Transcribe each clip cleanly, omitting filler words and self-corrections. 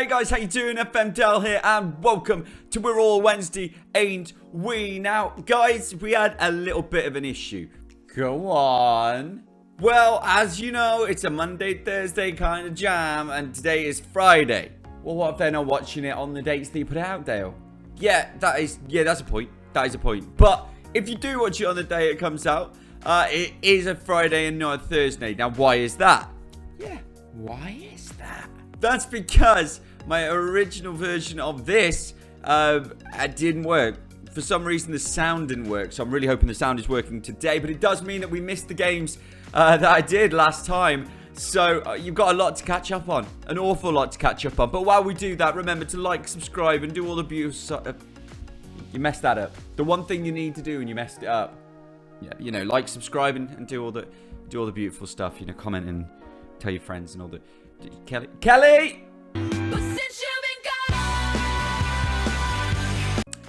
guys, how you doing? FMDale here, and welcome to We're All Wednesday, ain't we? Now, guys, we had a little bit of an issue. Go on. Well, as you know, it's a Monday, Thursday kind of jam, and today is Friday. Well, what if they're not watching it on the dates that you put it out, Dale? Yeah, that's a point. That is a point. But if you do watch it on the day it comes out, it is a Friday and not a Thursday. Now, why is that? Yeah, why is that? That's because my original version of this didn't work. For some reason, the sound didn't work. So I'm really hoping the sound is working today. But it does mean that we missed the games that I did last time. So you've got a lot to catch up on. An awful lot to catch up on. But while we do that, remember to like, subscribe, and do all the beautiful... you messed that up. The one thing you need to do and you messed it up. Yeah, you know, like, subscribe, and do all the beautiful stuff. You know, comment and tell your friends and all the... Kelly!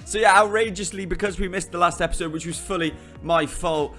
So yeah, outrageously, because we missed the last episode, which was fully my fault,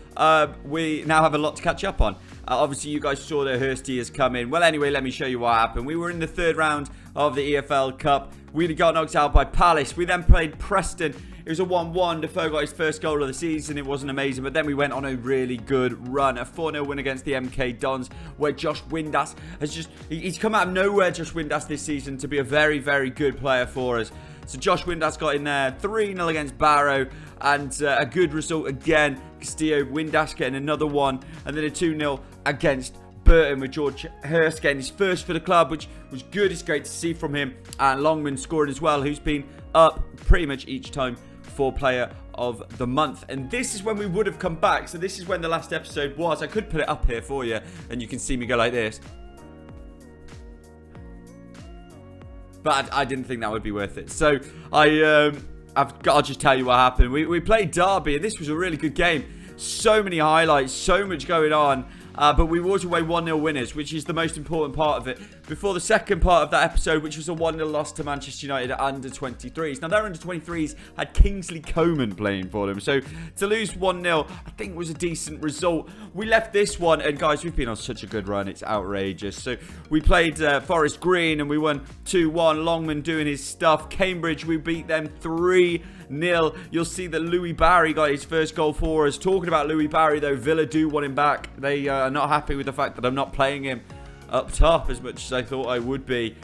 we now have a lot to catch up on. Obviously, you guys saw that Hursty has come in. Well, anyway, let me show you what happened. We were in the third round of the EFL Cup. We got knocked out by Palace. We then played Preston. It was a 1-1. Defoe got his first goal of the season. It wasn't amazing, but then we went on a really good run. A 4-0 win against the MK Dons, where Josh Windass has just... He's come out of nowhere, Josh Windass, this season to be a very, very good player for us. So Josh Windass got in there, 3-0 against Barrow, and a good result again. Castillo, Windass getting another one, and then a 2-0 against Burton, with George Hurst getting his first for the club, which was good. It's great to see from him. And Longman scored as well, who's been up pretty much each time for player of the month. And this is when we would have come back. So this is when the last episode was. I could put it up here for you, and you can see me go like this. But I didn't think that would be worth it. So I'll just tell you what happened. We played Derby, and this was a really good game. So many highlights, so much going on. But we walked away 1-0 winners, which is the most important part of it. Before the second part of that episode, which was a 1-0 loss to Manchester United under-23s. Now, their under-23s had Kingsley Coman playing for them. So, to lose 1-0, I think was a decent result. We left this one, and guys, we've been on such a good run. It's outrageous. So, we played Forest Green, and we won 2-1. Longman doing his stuff. Cambridge, we beat them 3-0. You'll see that Louis Barry got his first goal for us. Talking about Louis Barry, though, Villa do want him back. They are not happy with the fact that I'm not playing him up top as much as I thought I would be.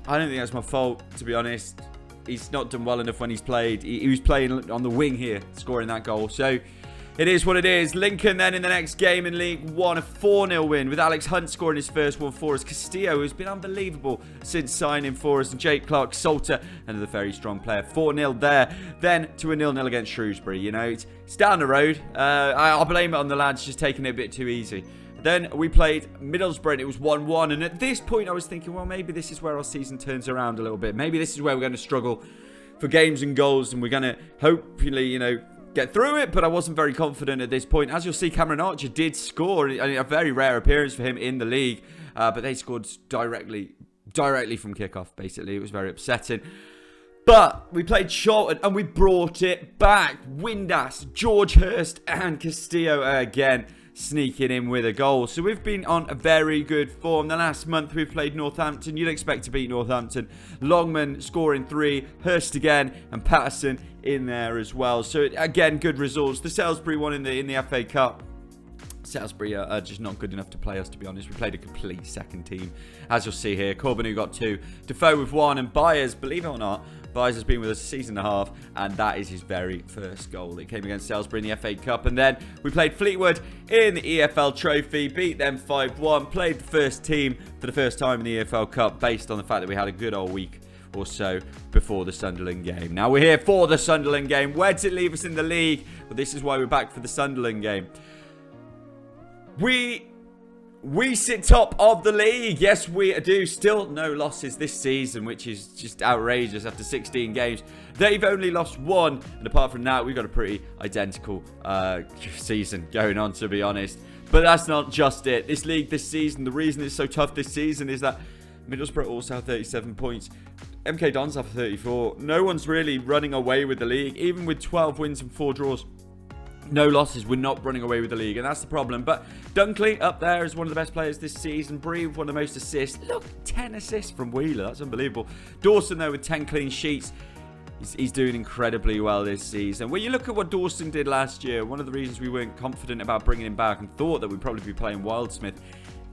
I don't think that's my fault, to be honest. He's not done well enough when he's played. He was playing on the wing here, scoring that goal. So it is what it is. Lincoln then in the next game in League One, a 4-0 win with Alex Hunt scoring his first one for us. Castillo, who's been unbelievable since signing for us, and Jake Clark-Salter, another very strong player. 4-0 there. Then to a 0-0 against Shrewsbury. You know, it's down the road. I'll blame it on the lads just taking it a bit too easy. Then we played Middlesbrough, and it was 1-1. And at this point, I was thinking, well, maybe this is where our season turns around a little bit. Maybe this is where we're going to struggle for games and goals, and we're going to hopefully, you know, get through it. But I wasn't very confident at this point. As you'll see, Cameron Archer did score, a very rare appearance for him in the league. But they scored directly from kickoff, basically. It was very upsetting. But we played Charlton, and we brought it back. Windass, George Hurst, and Castillo again sneaking in with a goal. So we've been on a very good form. The last month we've played Northampton. You'd expect to beat Northampton. Longman scoring 3, Hurst again, and Patterson in there as well. So again, good results. The Salisbury one in the FA Cup. Salisbury are just not good enough to play us, to be honest. We played a complete second team, as you'll see here. Corbin, who got 2, Defoe with 1, and Byers, believe it or not, Byers has been with us a season and a half, and that is his very first goal. It came against Salisbury in the FA Cup, and then we played Fleetwood in the EFL Trophy, beat them 5-1, played the first team for the first time in the EFL Cup, based on the fact that we had a good old week or so before the Sunderland game. Now we're here for the Sunderland game. Where does it leave us in the league? Well, this is why we're back for the Sunderland game. We sit top of the league. Yes, we do. Still no losses this season, which is just outrageous after 16 games. They've only lost 1. And apart from that, we've got a pretty identical season going on, to be honest. But that's not just it. This league this season, the reason it's so tough this season is that Middlesbrough also have 37 points. MK Dons have 34. No one's really running away with the league, even with 12 wins and 4 draws. No losses. We're not running away with the league, and that's the problem. But Dunkley up there is one of the best players this season. Bree with one of the most assists. Look, 10 assists from Wheeler. That's unbelievable. Dawson, though, with 10 clean sheets. He's doing incredibly well this season. When you look at what Dawson did last year, one of the reasons we weren't confident about bringing him back and thought that we'd probably be playing Wildsmith,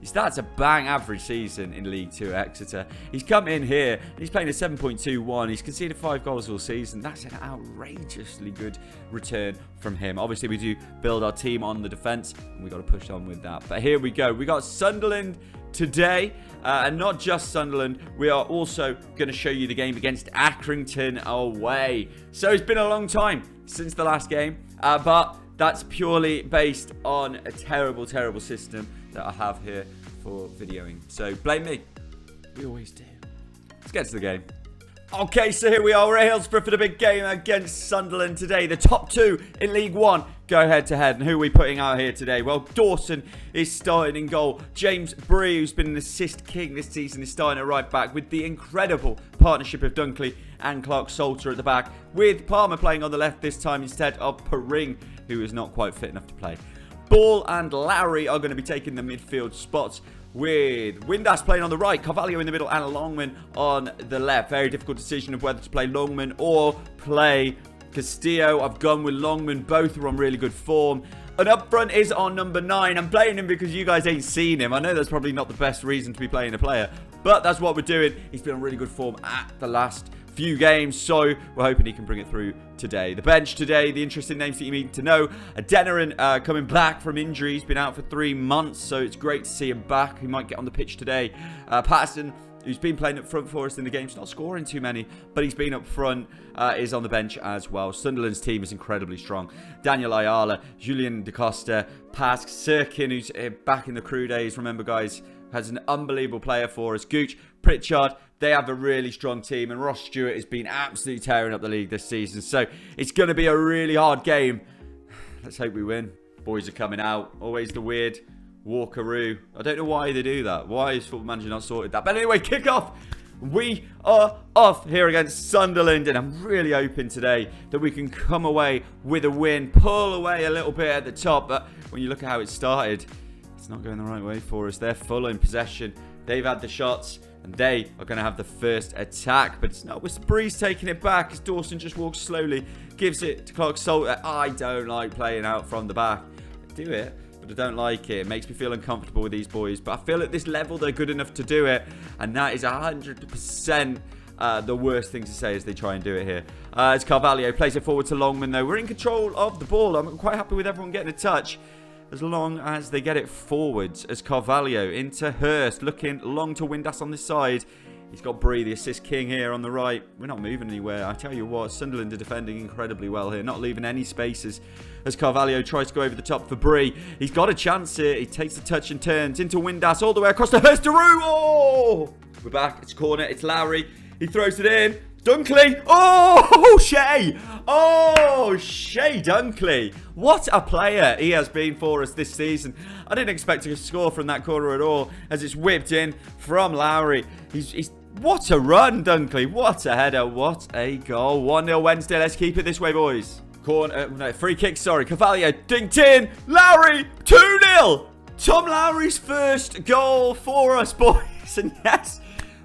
he starts a bang average season in League 2 at Exeter. He's come in here, and he's playing a 7.21. He's conceded 5 goals all season. That's an outrageously good return from him. Obviously, we do build our team on the defence, and we've got to push on with that. But here we go. We got Sunderland today, and not just Sunderland. We are also going to show you the game against Accrington away. So it's been a long time since the last game, but that's purely based on a terrible, terrible system that I have here for videoing. So blame me. We always do. Let's get to the game. Okay, so here we are. We're at Hillsborough for the big game against Sunderland today. The top 2 in League 1 go head to head. And who are we putting out here today? Well, Dawson is starting in goal. James Bree, who's been an assist king this season, is starting at right back with the incredible partnership of Dunkley and Clark Salter at the back, with Palmer playing on the left this time instead of Paring, who is not quite fit enough to play. Ball and Lowry are going to be taking the midfield spots, with Windass playing on the right, Carvalho in the middle, and Longman on the left. Very difficult decision of whether to play Longman or play Castillo. I've gone with Longman. Both are on really good form. And up front is our number 9. I'm playing him because you guys ain't seen him. I know that's probably not the best reason to be playing a player, but that's what we're doing. He's been on really good form at the last few games, so we're hoping he can bring it through today. The bench today, the interesting names that you need to know: Adeniran coming back from injury. He's been out for 3 months, so it's great to see him back. He might get on the pitch today. Patterson, who's been playing up front for us in the game, he's not scoring too many, but he's been up front, is on the bench as well. Sunderland's team is incredibly strong. Daniel Ayala, Julian Da Costa, Pask, Sirkin, who's back in the crew days. Remember, guys, has an unbelievable player for us. Gooch, Pritchard, they have a really strong team, and Ross Stewart has been absolutely tearing up the league this season. So it's going to be a really hard game. Let's hope we win. Boys are coming out. Always the weird walkaroo. I don't know why they do that. Why is Football Manager not sorted that? But anyway, kick off. We are off here against Sunderland, and I'm really hoping today that we can come away with a win, pull away a little bit at the top. But when you look at how it started, it's not going the right way for us. They're full in possession. They've had the shots, and they are going to have the first attack. But it's not with Breeze taking it back as Dawson just walks slowly, gives it to Clark Salter. I don't like playing out from the back. I do it, but I don't like it. It makes me feel uncomfortable with these boys. But I feel at this level they're good enough to do it, and that is 100% the worst thing to say as they try and do it here. As Carvalho plays it forward to Longman, though. We're in control of the ball. I'm quite happy with everyone getting a touch, as long as they get it forwards. As Carvalho into Hurst, looking long to Windass on this side. He's got Bree, the assist king, here on the right. We're not moving anywhere. I tell you what, Sunderland are defending incredibly well here, not leaving any spaces. As Carvalho tries to go over the top for Bree. He's got a chance here. He takes the touch and turns into Windass all the way across to Hurst. Oh! We're back. It's a corner. It's Lowry. He throws it in. Dunkley. Oh, Shea. Oh, Shea Dunkley. What a player he has been for us this season. I didn't expect to score from that corner at all, as it's whipped in from Lowry. What a run, Dunkley. What a header. What a goal. 1-0 Wednesday. Let's keep it this way, boys. Free kick, sorry. Carvalho dinked in. Lowry. 2-0. Tom Lowry's first goal for us, boys. And yes,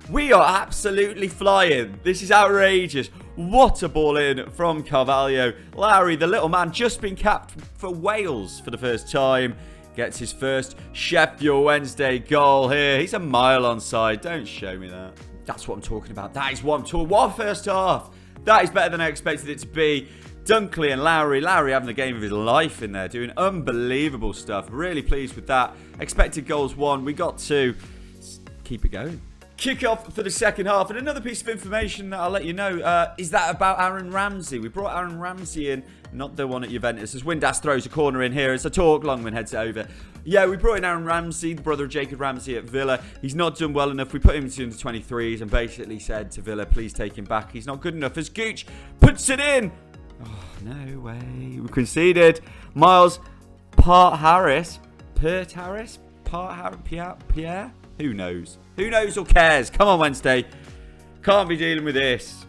we are absolutely flying. This is outrageous. What a ball in from Carvalho. Lowry, the little man, just been capped for Wales for the first time. Gets his first Sheffield Wednesday goal here. He's a mile onside. Don't show me that. That's what I'm talking about. That is what I'm talking about. What first half. That is better than I expected it to be. Dunkley and Lowry. Lowry having the game of his life in there. Doing unbelievable stuff. Really pleased with that. Expected goals 1. We got 2. Let's keep it going. Kick-off for the second half. And another piece of information that I'll let you know is that about Aaron Ramsey. We brought Aaron Ramsey in, not the one at Juventus, as Windass throws a corner in here. As a talk, Longman heads it over. Yeah, we brought in Aaron Ramsey, the brother of Jacob Ramsey at Villa. He's not done well enough. We put him into the 23s and basically said to Villa, please take him back. He's not good enough. As Gooch puts it in. Oh, no way. We conceded. Miles Part-Harris. Pierre? Who knows? Who knows or cares? Come on, Wednesday. Can't be dealing with this.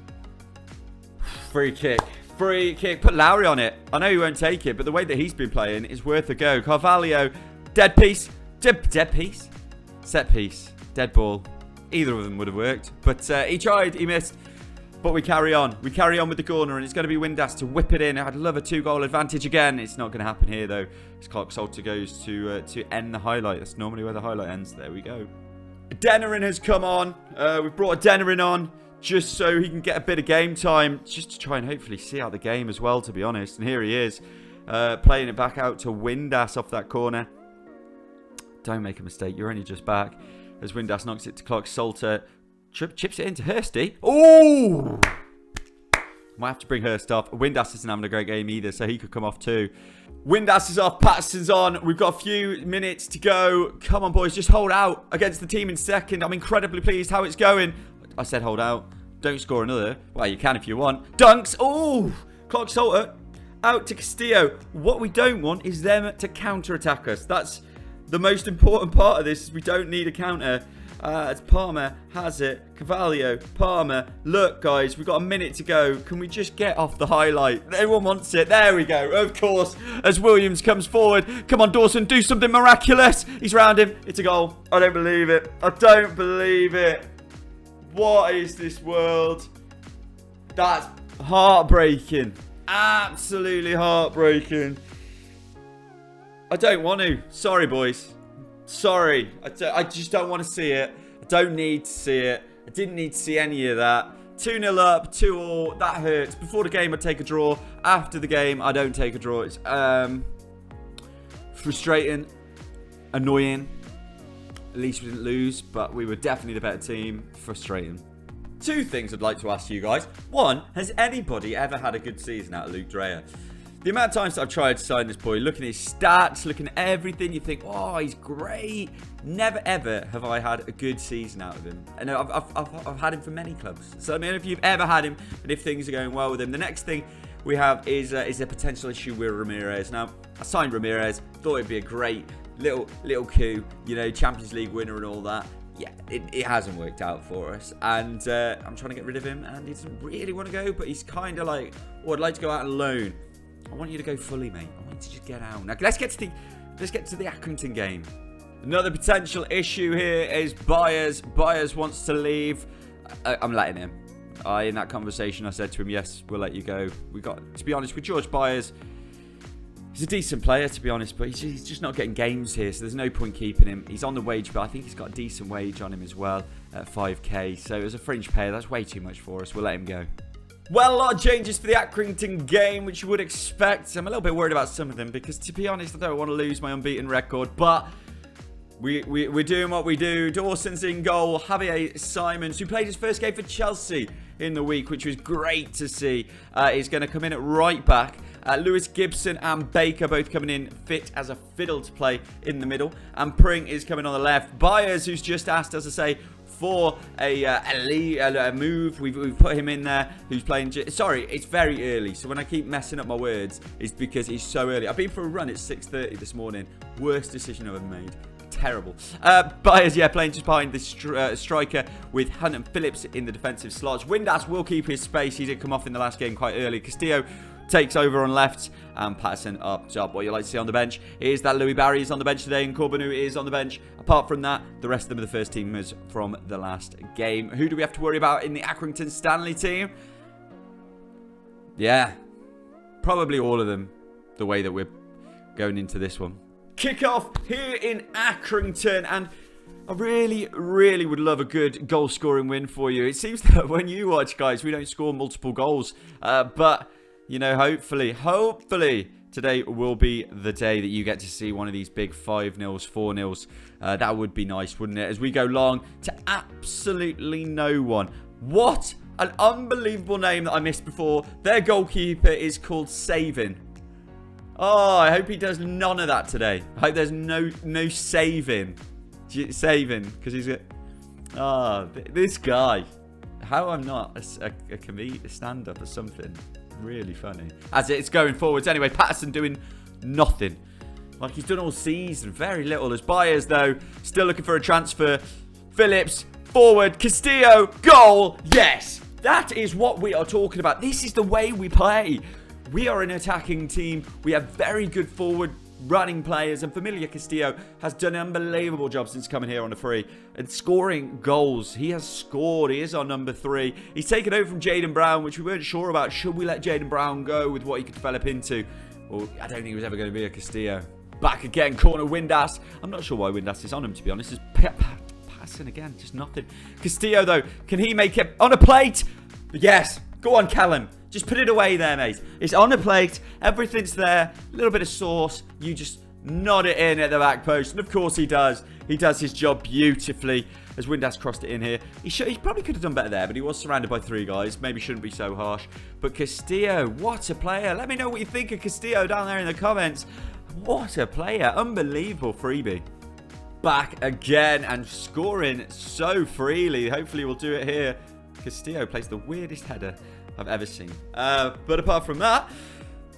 Free kick Free kick. Put Lowry on it. I know he won't take it, but the way that he's been playing is worth a go. Carvalho. Dead piece. Dead piece. Set piece. Dead ball. Either of them would have worked. But he tried. He missed. But we carry on. We carry on with the corner, and it's going to be Windass to whip it in. I'd love a 2-goal advantage again. It's not going to happen here, though. As Clark Salter goes to end the highlight. That's normally where the highlight ends. There we go. Denerin has come on. We've brought Denerin on just so he can get a bit of game time. Just to try and hopefully see out the game as well, to be honest. And here he is. Playing it back out to Windass off that corner. Don't make a mistake. You're only just back. As Windass knocks it to Clark Salter. Chips it into Hursty. Oh! Might have to bring Hurst off. Windass isn't having a great game either, so he could come off too. Windass is off. Patterson's on. We've got a few minutes to go. Come on, boys. Just hold out against the team in second. I'm incredibly pleased how it's going. I said hold out. Don't score another. Well, you can if you want. Dunks. Oh! Clark Salter out to Castillo. What we don't want is them to counter-attack us. That's the most important part of this. Is we don't need a counter. As Palmer has it. Carvalho, Palmer. Look, guys, we've got a minute to go. Can we just get off the highlight? Everyone wants it. There we go. Of course, as Williams comes forward. Come on, Dawson, do something miraculous. He's round him. It's a goal. I don't believe it. I don't believe it. What is this world? That's heartbreaking. Absolutely heartbreaking. I don't want to. Sorry, boys. Sorry. I just don't want to see it. I don't need to see it. I didn't need to see any of that. 2-0 up, 2-2. That hurts. Before the game, I take a draw. After the game, I don't take a draw. It's frustrating, annoying. At least we didn't lose, but we were definitely the better team. Frustrating. 2 things I'd like to ask you guys. 1, has anybody ever had a good season out of Luke Dreyer? The amount of times that I've tried to sign this boy, looking at his stats, looking at everything, you think, oh, he's great. Never, ever have I had a good season out of him. And I've had him for many clubs. So, I mean, if you've ever had him, and if things are going well with him, the next thing we have is a potential issue with Ramirez. Now, I signed Ramirez, thought it'd be a great little coup, you know, Champions League winner and all that. Yeah, it hasn't worked out for us. And I'm trying to get rid of him, and he doesn't really want to go, but he's kind of like, oh, I'd like to go out on loan. I want you to go fully, mate. I want you to just get out. Now, let's get to the Accrington game. Another potential issue here is Byers. Byers wants to leave. I'm letting him. In that conversation, I said to him, yes, we'll let you go. To be honest, with George Byers, he's a decent player, to be honest, but he's just not getting games here, so there's no point keeping him. He's on the wage, but I think he's got a decent wage on him as well at 5k. So as a fringe player, that's way too much for us. We'll let him go. Well, a lot of changes for the Accrington game, which you would expect. I'm a little bit worried about some of them because, to be honest, I don't want to lose my unbeaten record. But we're doing what we do. Dawson's in goal. Javier Simons, who played his first game for Chelsea in the week, which was great to see, is going to come in at right back. Lewis Gibson and Baker both coming in fit as a fiddle to play in the middle. And Pring is coming on the left. Byers, who's just asked, as I say, for a move. We've put him in there, who's playing... Sorry, it's very early, so when I keep messing up my words, it's because it's so early. I've been for a run at 6:30 this morning. Worst decision I've ever made. Terrible. Byers, yeah, playing just behind the striker with Hunt and Phillips in the defensive slots. Windass will keep his space. He did come off in the last game quite early. Castillo takes over on left, and Patterson up top. What you like to see on the bench is that Louis Barry is on the bench today, and Corbanu is on the bench. Apart from that, the rest of them are the first teamers from the last game. Who do we have to worry about in the Accrington Stanley team? Yeah, probably all of them, the way that we're going into this one. Kick-off here in Accrington, and I really, really would love a good goal-scoring win for you. It seems that when you watch, guys, we don't score multiple goals, but... you know, hopefully, today will be the day that you get to see one of these big 5-0s, 4-0s. That would be nice, wouldn't it? As we go long to absolutely no one. What an unbelievable name that I missed before. Their goalkeeper is called Savin. Oh, I hope he does none of that today. I hope there's no saving. Saving, because he's a... oh, this guy. How I'm not a comedian, a stand-up or something. Really funny. As it's going forwards. Anyway, Patterson doing nothing. Like he's done all season. Very little. As Byers, though, still looking for a transfer. Phillips, forward. Castillo, goal. Yes. That is what we are talking about. This is the way we play. We are an attacking team. We have very good forward running players, and Familia Castillo has done an unbelievable job since coming here on a free and scoring goals. He has scored. He is our number 3. He's taken over from Jaden Brown, which we weren't sure about. Should we let Jaden Brown go with what he could develop into? Well, I don't think he was ever going to be a Castillo. Back again, corner Windass. I'm not sure why Windass is on him, to be honest. He's passing again, just nothing. Castillo, though, can he make it on a plate? Yes. Go on, Callum. Just put it away there, mate. It's on a plate. Everything's there. A little bit of sauce. You just nod it in at the back post. And, of course, he does. He does his job beautifully as Windass crossed it in here. He probably could have done better there, but he was surrounded by 3 guys. Maybe shouldn't be so harsh. But Castillo, what a player. Let me know what you think of Castillo down there in the comments. What a player. Unbelievable freebie. Back again and scoring so freely. Hopefully we'll do it here. Castillo plays the weirdest header I've ever seen. But apart from that,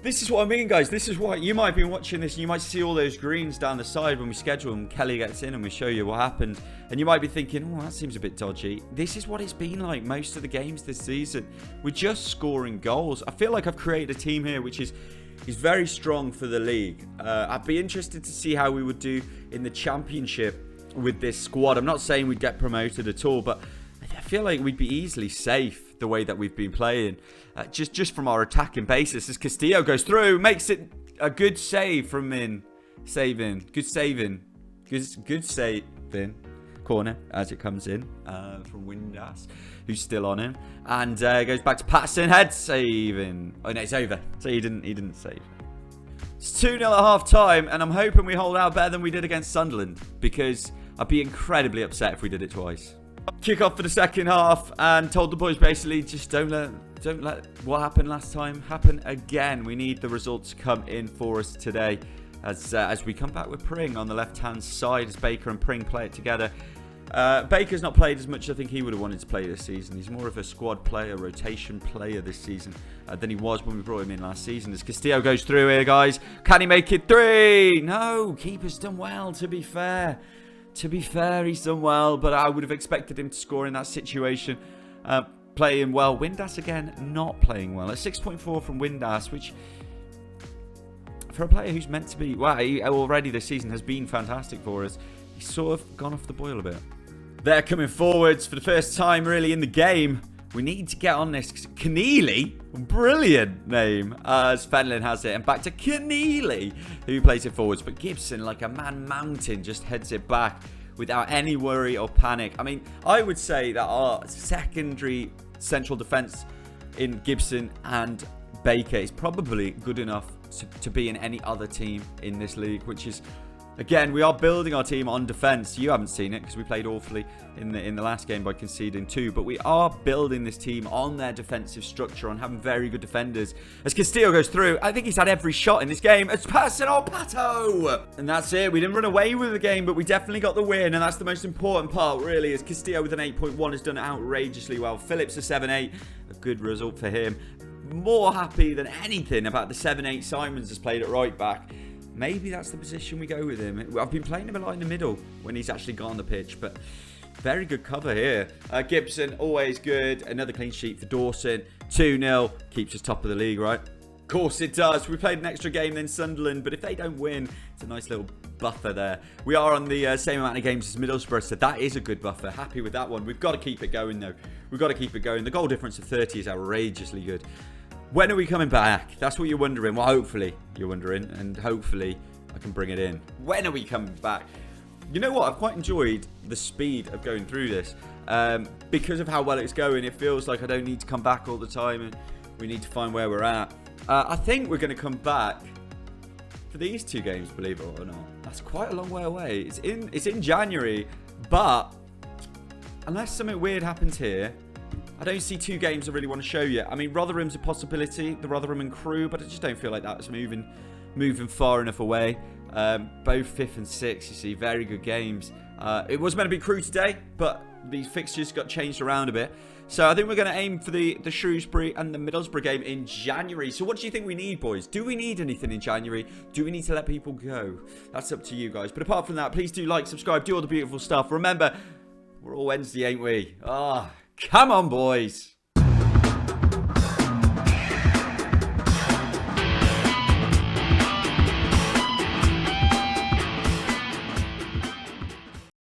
this is what I mean, guys. This is what you might be watching this and you might see all those greens down the side when we schedule and Kelly gets in and we show you what happened. And you might be thinking, oh, that seems a bit dodgy. This is what it's been like most of the games this season. We're just scoring goals. I feel like I've created a team here which is very strong for the league. I'd be interested to see how we would do in the championship with this squad. I'm not saying we'd get promoted at all, but I feel like we'd be easily safe the way that we've been playing. Just from our attacking basis. As Castillo goes through, makes it a good save from Min. Good saving. Corner as it comes in from Windass, who's still on him. And goes back to Patterson. Head saving. Oh, no, it's over. So he didn't save. It's 2-0 at half time, and I'm hoping we hold out better than we did against Sunderland, because I'd be incredibly upset if we did it twice. Kick off for the second half and told the boys basically just don't let what happened last time happen again. We need the results to come in for us today as we come back with Pring on the left hand side as Baker and Pring play it together. Baker's not played as much as I think he would have wanted to play this season. He's more of a squad player, rotation player this season than he was when we brought him in last season. As Castillo goes through here, guys, can he make it 3? No, keeper's done well, to be fair. To be fair, he's done well, but I would have expected him to score in that situation. Playing well. Windass again, not playing well. At 6.4 from Windass, which for a player who's meant to be, well, he already this season has been fantastic for us. He's sort of gone off the boil a bit. They're coming forwards for the first time really in the game. We need to get on this. Keneally, brilliant name, as Fenlon has it. And back to Keneally, who plays it forwards. But Gibson, like a man mountain, just heads it back without any worry or panic. I mean, I would say that our secondary central defence in Gibson and Baker is probably good enough to be in any other team in this league, which is... Again, we are building our team on defence. You haven't seen it because we played awfully in the last game by conceding 2. But we are building this team on their defensive structure, on having very good defenders. As Castillo goes through, I think he's had every shot in this game. It's passing on Pato! And that's it. We didn't run away with the game, but we definitely got the win. And that's the most important part, really, as Castillo with an 8.1 has done outrageously well. Phillips a 7.8. A good result for him. More happy than anything about the 7.8 Simons has played at right back. Maybe that's the position we go with him. I've been playing him a lot in the middle when he's actually got on the pitch, but very good cover here. Gibson, always good. Another clean sheet for Dawson. 2-0. Keeps us top of the league, right? Of course it does. We played an extra game than Sunderland, but if they don't win, it's a nice little buffer there. We are on the same amount of games as Middlesbrough, so that is a good buffer. Happy with that one. We've got to keep it going, though. We've got to keep it going. The goal difference of 30 is outrageously good. When are we coming back? That's what you're wondering. Well, hopefully you're wondering, and hopefully I can bring it in. When are we coming back? You know what? I've quite enjoyed the speed of going through this. Because of how well it's going, it feels like I don't need to come back all the time, and we need to find where we're at. I think we're going to come back for these 2 games, believe it or not. That's quite a long way away. It's in January, but unless something weird happens here, I don't see 2 games I really want to show you. I mean, Rotherham's a possibility, the Rotherham and Crew, but I just don't feel like that's moving far enough away. Both 5th and 6th, you see, very good games. It was meant to be Crew today, but these fixtures got changed around a bit. So I think we're going to aim for the Shrewsbury and the Middlesbrough game in January. So what do you think we need, boys? Do we need anything in January? Do we need to let people go? That's up to you guys. But apart from that, please do like, subscribe, do all the beautiful stuff. Remember, we're all Wednesday, ain't we? Come on, boys.